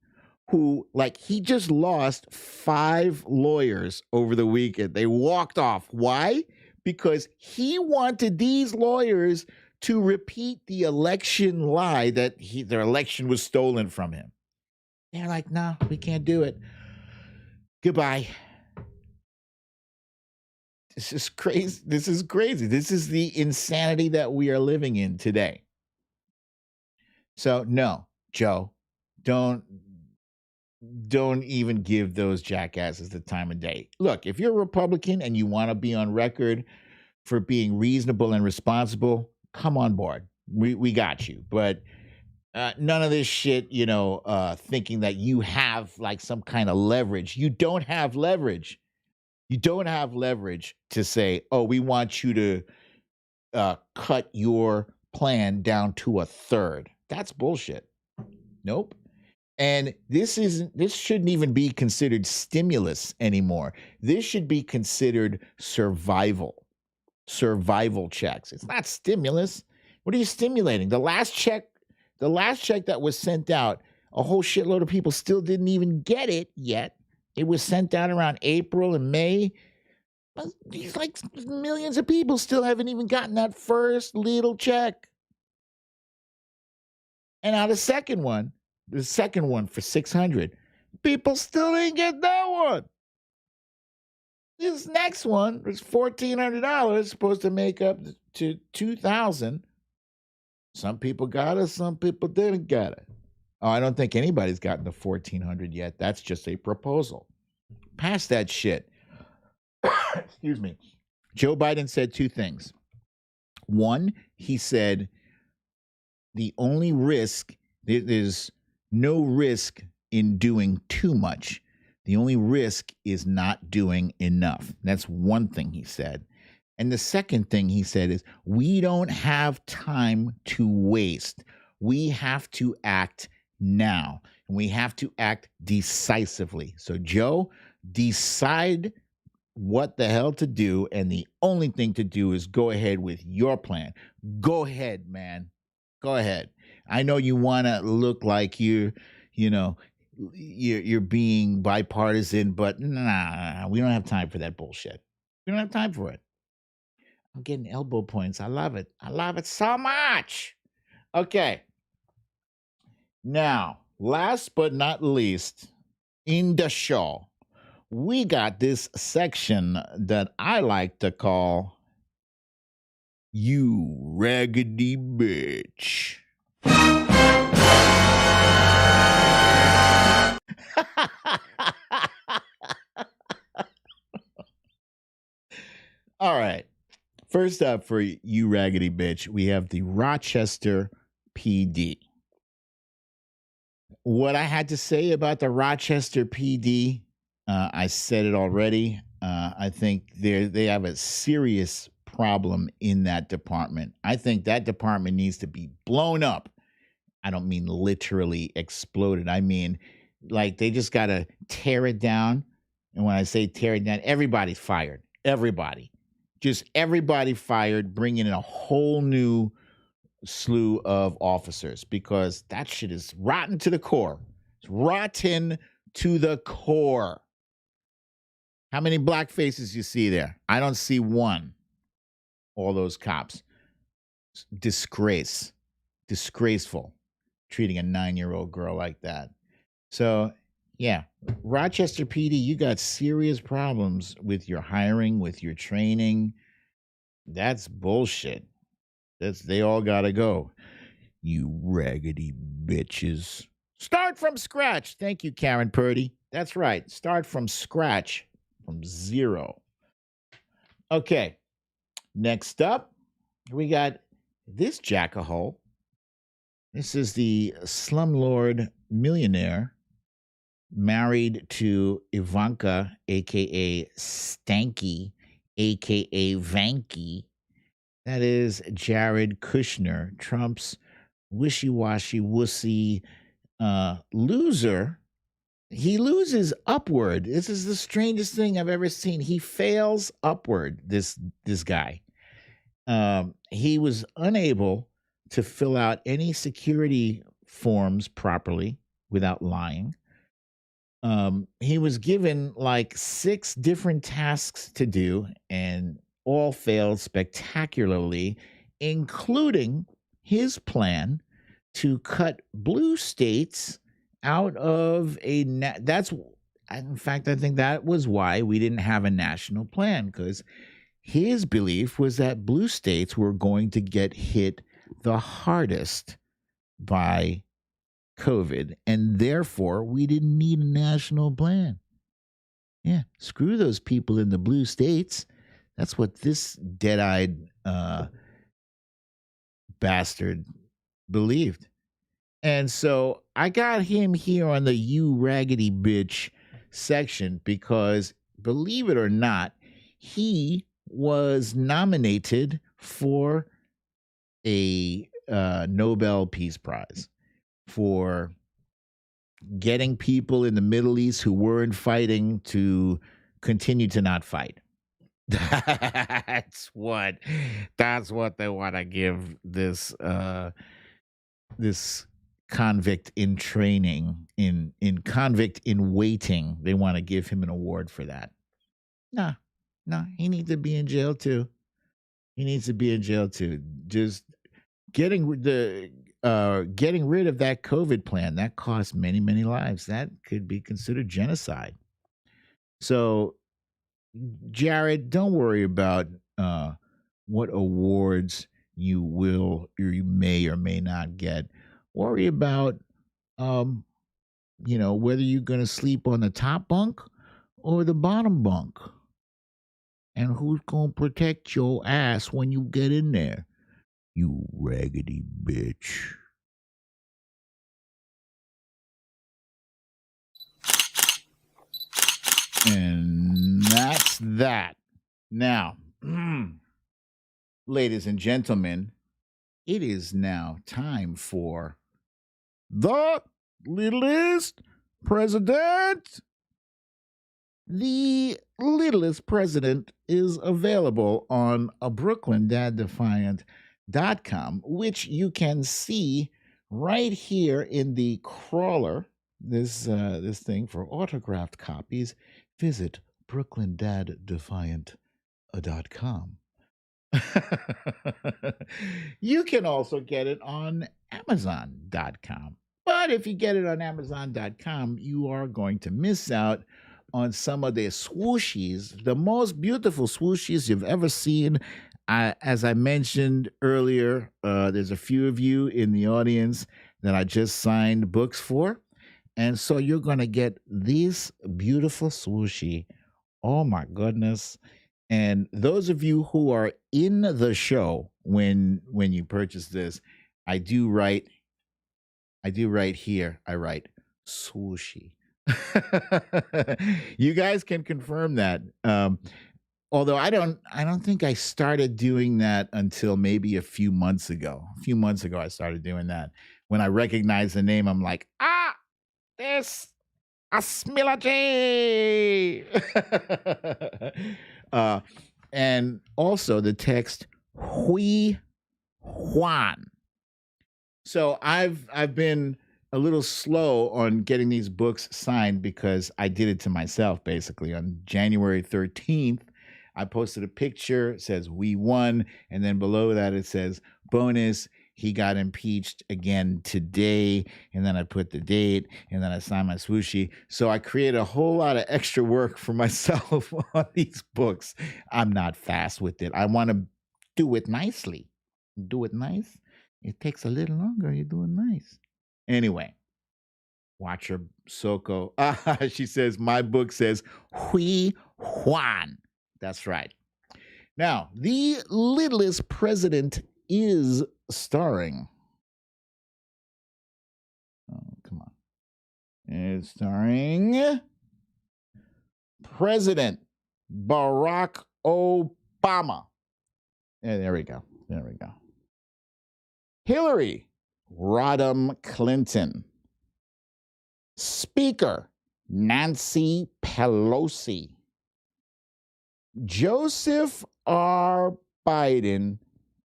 Speaker 1: who, like, he just lost 5 lawyers over the weekend. They walked off. Why? Because he wanted these lawyers to repeat the election lie that their election was stolen from him. They're like, no, we can't do it. Goodbye. This is crazy. This is crazy. This is the insanity that we are living in today. So no, Joe, don't even give those jackasses the time of day. Look, if you're a Republican and you want to be on record for being reasonable and responsible, come on board. We got you. But none of this shit, thinking that you have like some kind of leverage. You don't have leverage. You don't have leverage to say, oh, we want you to cut your plan down to a third. That's bullshit. Nope. And this shouldn't even be considered stimulus anymore. This should be considered survival checks. It's not stimulus. What are you stimulating? The last check that was sent out, a whole shitload of people still didn't even get it yet. It was sent out around April and May. These like millions of people still haven't even gotten that first little check. And now the second one for $600, people still didn't get that one. This next one was $1,400, supposed to make up to $2,000. Some people got it, some people didn't get it. Oh, I don't think anybody's gotten the $1,400 yet. That's just a proposal. Pass that shit. Excuse me. Joe Biden said 2 things. One, he said the only risk, there's no risk in doing too much. The only risk is not doing enough. That's one thing he said. And the second thing he said is, we don't have time to waste. We have to act now. And we have to act decisively. So, Joe, decide what the hell to do. And the only thing to do is go ahead with your plan. Go ahead, man. Go ahead. I know you want to look like you're being bipartisan, but nah, we don't have time for that bullshit. We don't have time for it. I'm getting elbow points. I love it. I love it so much. Okay. Now, last but not least, in the show, we got this section that I like to call You Raggedy Bitch. All right. First up for You Raggedy Bitch, we have the Rochester PD. What I had to say about the Rochester PD, I said it already. I think they have a serious problem in that department. I think that department needs to be blown up. I don't mean literally exploded. I mean, like, they just got to tear it down. And when I say tear it down, everybody's fired. Everybody. Just everybody fired, bringing in a whole new slew of officers, because that shit is rotten to the core. It's rotten to the core. How many black faces you see there? I don't see one. All those cops. Disgrace. Disgraceful. Treating a 9-year-old girl like that. So, yeah, Rochester PD, you got serious problems with your hiring, with your training. That's bullshit. They all gotta go. You raggedy bitches. Start from scratch. Thank you, Karen Purdy. That's right. Start from scratch, from zero. Okay. Next up, we got this jackahole. This is the slumlord millionaire married to Ivanka, a.k.a. Stanky aka Vanky. That is Jared Kushner, Trump's wishy-washy wussy loser. He loses upward. This is the strangest thing I've ever seen. He fails upward, this guy. He was unable to fill out any security forms properly without lying. He was given like 6 different tasks to do, and all failed spectacularly, including his plan to cut blue states out of that's in fact, I think that was why we didn't have a national plan, because his belief was that blue states were going to get hit the hardest by COVID, and therefore we didn't need a national plan. Yeah, screw those people in the blue states. That's what this dead-eyed bastard believed. And so I got him here on the "you raggedy bitch" section because, believe it or not, he was nominated for a Nobel Peace Prize for getting people in the Middle East who weren't fighting to continue to not fight. That's what they want to give this this convict in training, in convict in waiting. They want to give him an award for that. Nah, he needs to be in jail too. Just getting rid of that COVID plan that cost many, many lives. That could be considered genocide. So, Jared, don't worry about what awards you will or you may or may not get. Worry about whether you're going to sleep on the top bunk or the bottom bunk, and who's going to protect your ass when you get in there, you raggedy bitch. And that's that. Now, ladies and gentlemen, it is now time for the littlest president. The littlest president is available on a BrooklynDadDefiant.com, which you can see right here in the crawler. This thing for autographed copies. Visit BrooklynDadDefiant.com. You can also get it on Amazon.com. But if you get it on Amazon.com, you are going to miss out on some of their swooshies, the most beautiful swooshies you've ever seen. As I mentioned earlier, there's a few of you in the audience that I just signed books for. And so you're going to get this beautiful swooshie. Oh, my goodness. And those of you who are in the show when you purchase this, I do write here, I write swooshy. You guys can confirm that. Although I don't think I started doing that until maybe a few months ago. A few months ago, I started doing that. When I recognized the name, I'm like, there's a Smillagy. And also the text Hui Juan. So I've been a little slow on getting these books signed because I did it to myself, basically. On January 13th, I posted a picture, it says we won, and then below that it says bonus, he got impeached again today, and then I put the date, and then I signed my swooshy. So I created a whole lot of extra work for myself on these books. I'm not fast with it. I want to do it nicely. Do it nice. It takes a little longer. You do it nice. Anyway, watch her, Soko. She says, my book says Hui Juan. That's right. Now, The Littlest President is starring. Oh, come on. It's starring President Barack Obama. And there we go. Hillary Rodham Clinton. Speaker Nancy Pelosi. Joseph R. Biden.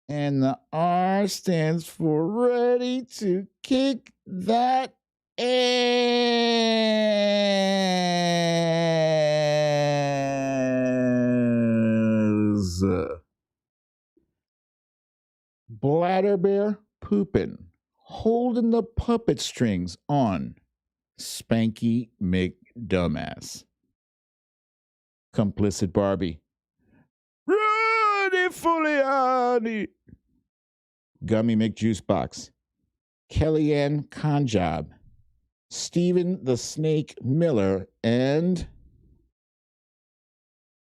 Speaker 1: And the R stands for ready to kick that ass. Bladder bear pooping, holding the puppet strings on Spanky McDumbass. Complicit Barbie. Rudy Fuliani. Gummy McJuicebox. Kellyanne Conjob. Stephen the Snake Miller. And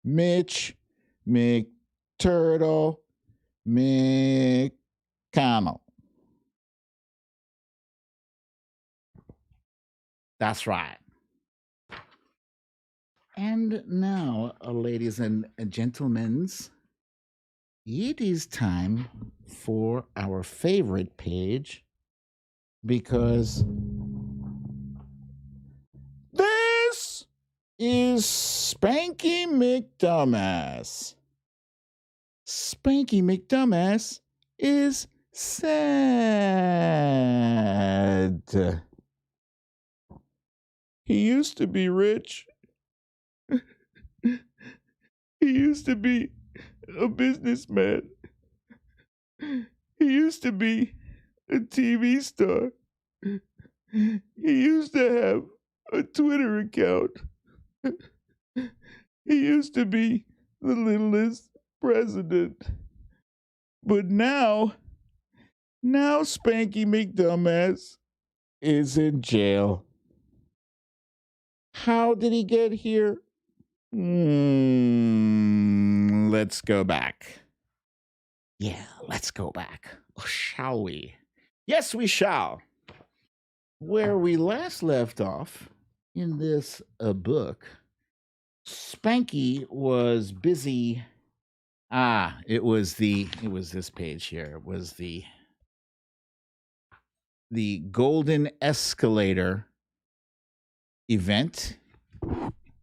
Speaker 1: Mitch McTurtle McConnell. That's right. And now, ladies and gentlemen, it is time for our favorite page, because this is Spanky McDumbass. Spanky McDumbass is sad. He used to be rich. He used to be a businessman. He used to be a TV star. He used to have a Twitter account. He used to be the littlest president. But now Spanky McDumbass is in jail. How did he get here? Let's go back. Yeah, let's go back. Shall we? Yes, we shall. Where we last left off in this book, Spanky was busy. It was this page here. It was the Golden Escalator event,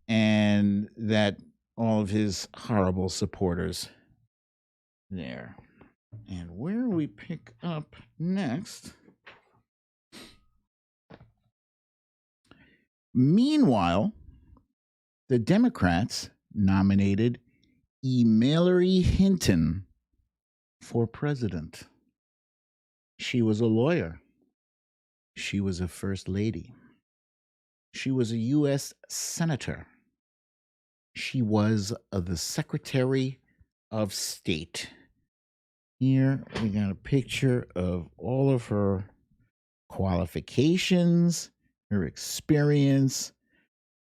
Speaker 1: and that all of his horrible supporters there. And where we pick up next. Meanwhile, the Democrats nominated Hillary Hinton for president. She was a lawyer. She was a first lady. She was a U.S. senator. She was the Secretary of State. Here we got a picture of all of her qualifications, her experience,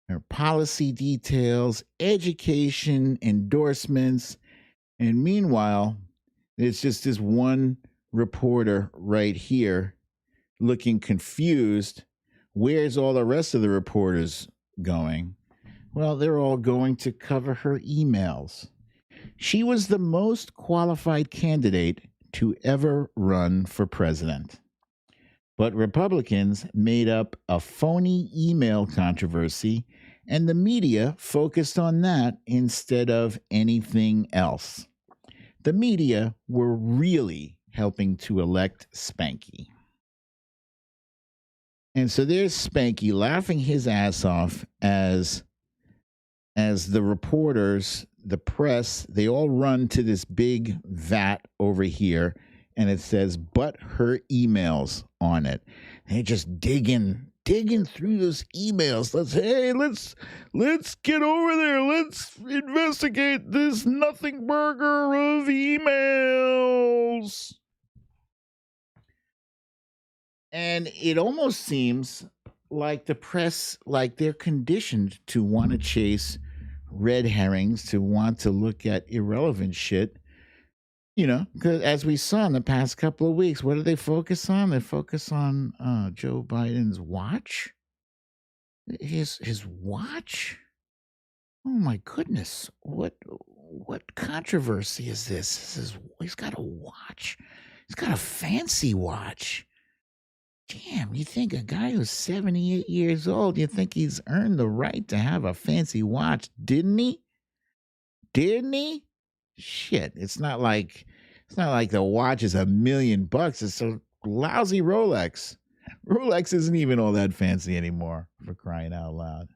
Speaker 1: her policy details, education, endorsements. And meanwhile, it's just this one reporter right here looking confused. Where's all the rest of the reporters going? Well, they're all going to cover her emails. She was the most qualified candidate to ever run for president. But Republicans made up a phony email controversy, and the media focused on that instead of anything else. The media were really helping to elect Spanky. And so there's Spanky laughing his ass off as the reporters, the press, they all run to this big vat over here, and it says, but her emails on it. They're just digging through those emails. Let's get over there. Let's investigate this nothing burger of emails. And it almost seems like the press, like they're conditioned to want to chase red herrings, to want to look at irrelevant shit. You know, because as we saw in the past couple of weeks, what do they focus on? They focus on Joe Biden's watch. His watch? Oh my goodness. What controversy is this? He's got a watch. He's got a fancy watch. Damn, you think a guy who's 78 years old, you think he's earned the right to have a fancy watch, didn't he? Didn't he? Shit, it's not like the watch is $1 million. It's a lousy Rolex. Rolex isn't even all that fancy anymore, for crying out loud.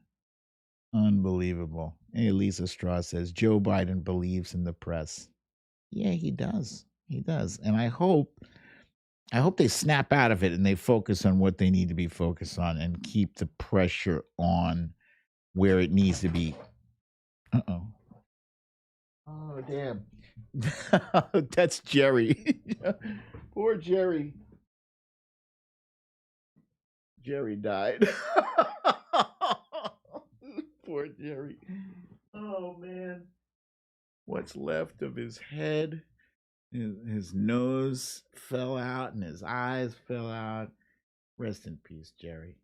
Speaker 1: Unbelievable. Hey, Lisa Straw says Joe Biden believes in the press. Yeah, he does. He does. And I hope they snap out of it and they focus on what they need to be focused on and keep the pressure on where it needs to be. Uh-oh. Oh, damn. That's Jerry. Poor Jerry. Jerry died. Poor Jerry. Oh, man. What's left of his head? His nose fell out and his eyes fell out. Rest in peace, Jerry.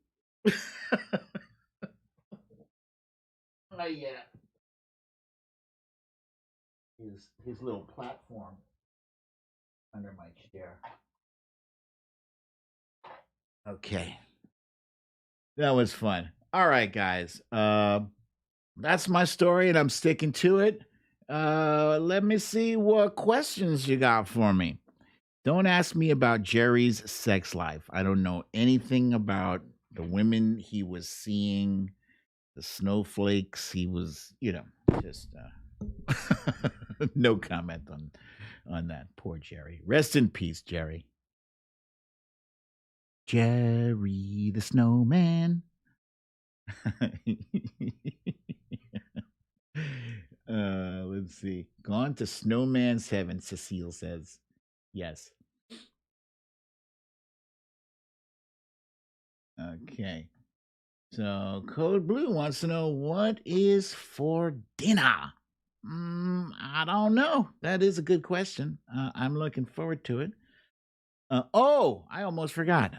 Speaker 1: Oh, yeah. His little platform under my chair. Okay. That was fun. All right, guys. That's my story, and I'm sticking to it. Let me see what questions you got for me. Don't ask me about Jerry's sex life. I don't know anything about the women he was seeing, the snowflakes he was, just no comment on that. Poor Jerry. Rest in peace, Jerry. Jerry the Snowman. Let's see. Gone to Snowman's Heaven, Cecile says. Yes. Okay. So Code Blue wants to know what is for dinner. I don't know. That is a good question. I'm looking forward to it. I almost forgot.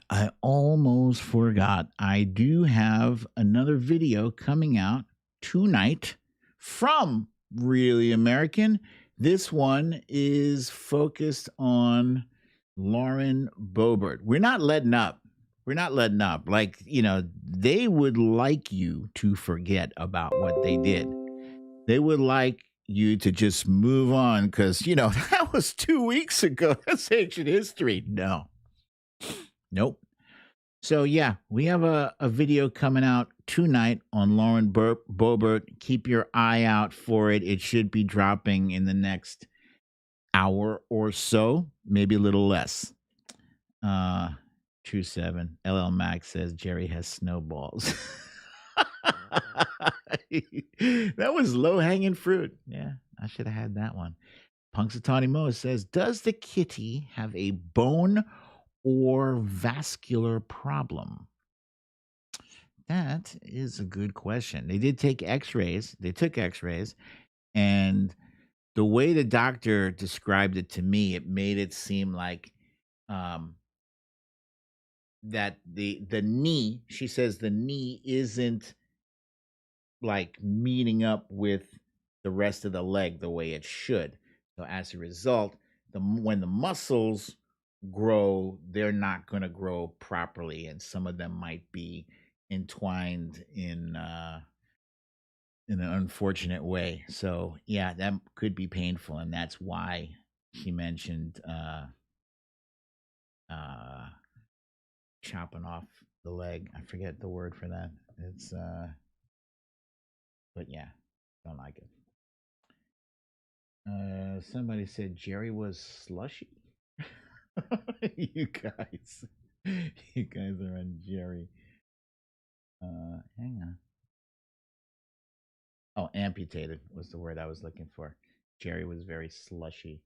Speaker 1: I do have another video coming out tonight from Really American. This one is focused on Lauren Boebert. We're not letting up. Like, they would like you to forget about what they did. They would like you to just move on because, that was 2 weeks ago. That's ancient history. No. Nope. So, yeah, we have a video coming out tonight on Lauren Boebert. Keep your eye out for it. It should be dropping in the next hour or so, maybe a little less. True 7. LL Max says Jerry has snowballs. That was low-hanging fruit. Yeah, I should have had that one. Punxsutawney Mo says, does the kitty have a bone or vascular problem? That is a good question. They did take x-rays. They took x-rays. And the way the doctor described it to me, it made it seem like that the knee, she says the knee isn't like meeting up with the rest of the leg the way it should. So as a result, when the muscles grow, they're not going to grow properly, and some of them might be entwined in an unfortunate way. So yeah, that could be painful, and that's why she mentioned chopping off the leg. I forget the word for that. It's but yeah, don't like it. Somebody said Jerry was slushy. you guys are on Jerry. Hang on. Oh, amputated was the word I was looking for. Jerry was very slushy.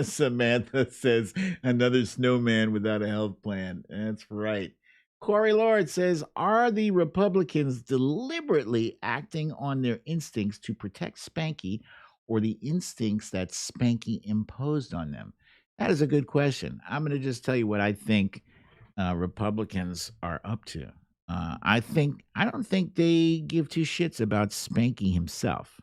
Speaker 1: Samantha says another snowman without a health plan. That's right. Corey Lord says, are the Republicans deliberately acting on their instincts to protect Spanky or the instincts that Spanky imposed on them? That is a good question. I'm going to just tell you what I think Republicans are up to. I don't think they give two shits about spanking himself.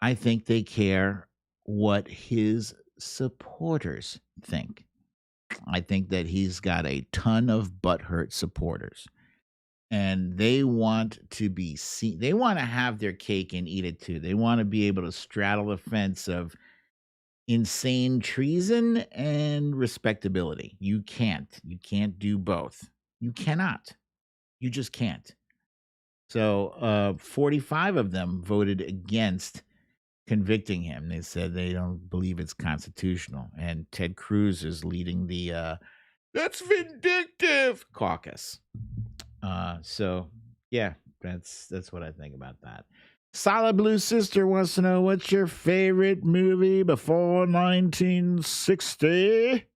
Speaker 1: I think they care what his supporters think. I think that he's got a ton of butthurt supporters, and they want to be seen. They want to have their cake and eat it too. They want to be able to straddle the fence of insane treason and respectability. You can't. You can't do both. You cannot. You just can't. So 45 of them voted against convicting him. They said they don't believe it's constitutional. And Ted Cruz is leading the that's vindictive caucus. So yeah, that's what I think about that. Solid Blue Sister wants to know, what's your favorite movie before 1960?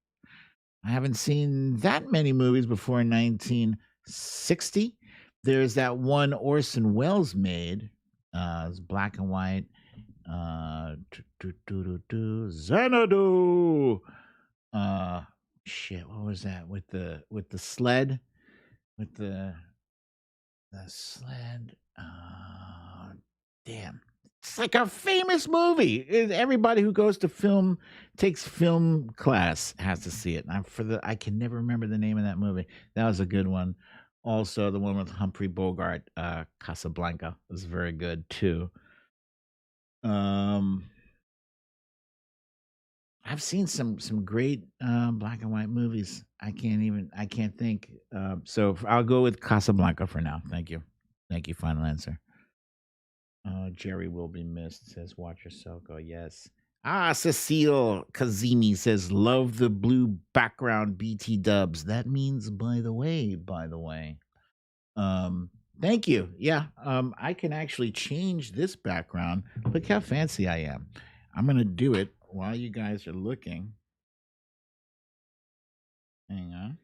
Speaker 1: I haven't seen that many movies before 1960. There's that one Orson Welles made. It's black and white. Xanadu. Shit, what was that with the sled? With the sled. Damn. It's like a famous movie. Everybody who goes to takes film class has to see it. I can never remember the name of that movie. That was a good one. Also, the one with Humphrey Bogart, Casablanca, was very good too. I've seen some great black and white movies. I can't think. So I'll go with Casablanca for now. Thank you. Final answer. Jerry will be missed, says Watch Yourself Go. Yes. Cecile Kazimi says, love the blue background BT dubs. That means by the way. Thank you. Yeah. I can actually change this background. Look how fancy I am. I'm gonna do it while you guys are looking. Hang on.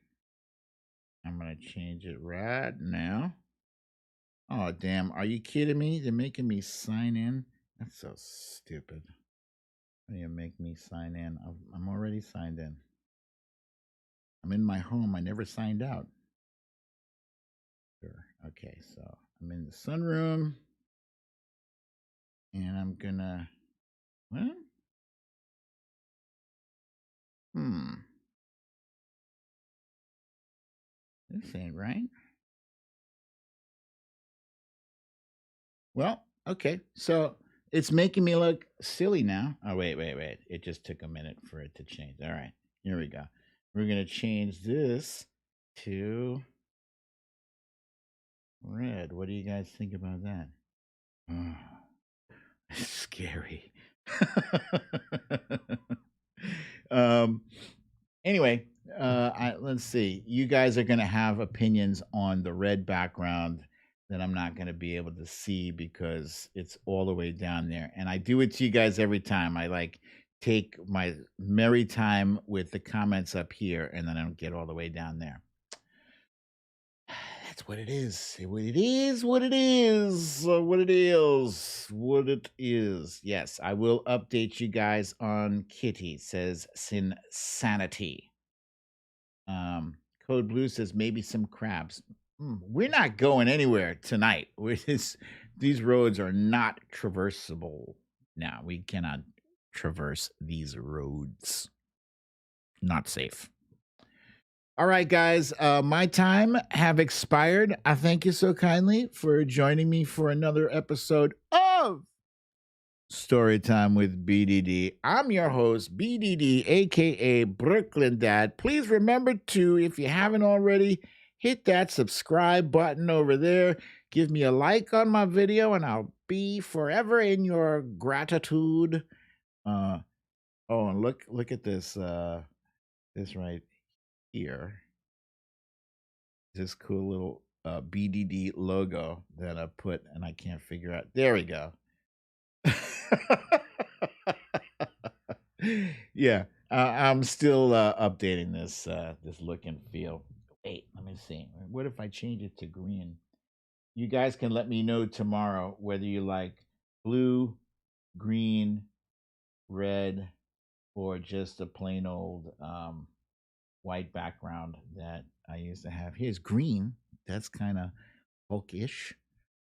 Speaker 1: I'm gonna change it right now. Oh, damn. Are you kidding me? They're making me sign in? That's so stupid. Why do you make me sign in? I'm already signed in. I'm in my home. I never signed out. Sure. Okay, so I'm in the sunroom. And I'm gonna... What? This ain't right. Well, okay. So it's making me look silly now. Oh, wait. It just took a minute for it to change. All right. Here we go. We're going to change this to red. What do you guys think about that? Oh, it's scary. Anyway, let's see. You guys are going to have opinions on the red background that I'm not going to be able to see because it's all the way down there. And I do it to you guys every time. I take my merry time with the comments up here, and then I don't get all the way down there. That's what it is. What it is. Yes, I will update you guys on Kitty, says Sinsanity. Code Blue says maybe some crabs. We're not going anywhere tonight. These roads are not traversable. No, we cannot traverse these roads. Not safe. All right, guys, my time have expired. I thank you so kindly for joining me for another episode of Storytime with BDD. I'm your host, BDD, aka Brooklyn Dad. Please remember to, if you haven't already, hit that subscribe button over there. Give me a like on my video, and I'll be forever in your gratitude. And look at this. This right here. This cool little BDD logo that I put, and I can't figure out. There we go. Yeah, I'm still updating this look and feel. Wait, let me see. What if I change it to green? You guys can let me know tomorrow whether you like blue, green, red, or just a plain old white background that I used to have. Here's green. That's kind of folkish,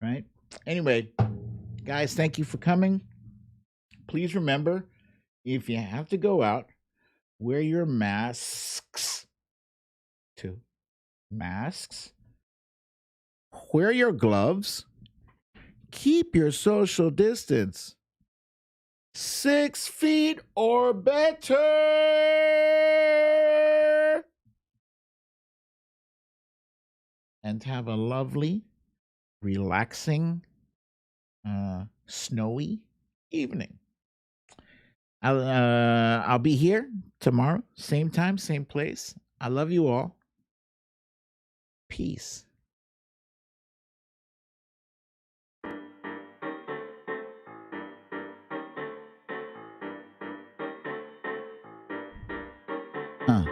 Speaker 1: right? Anyway, guys, thank you for coming. Please remember, if you have to go out, wear your masks too. Masks. Wear your gloves. Keep your social distance. 6 feet or better. And have a lovely, relaxing, snowy evening. I'll be here tomorrow, same time, same place. I love you all. Peace. Huh.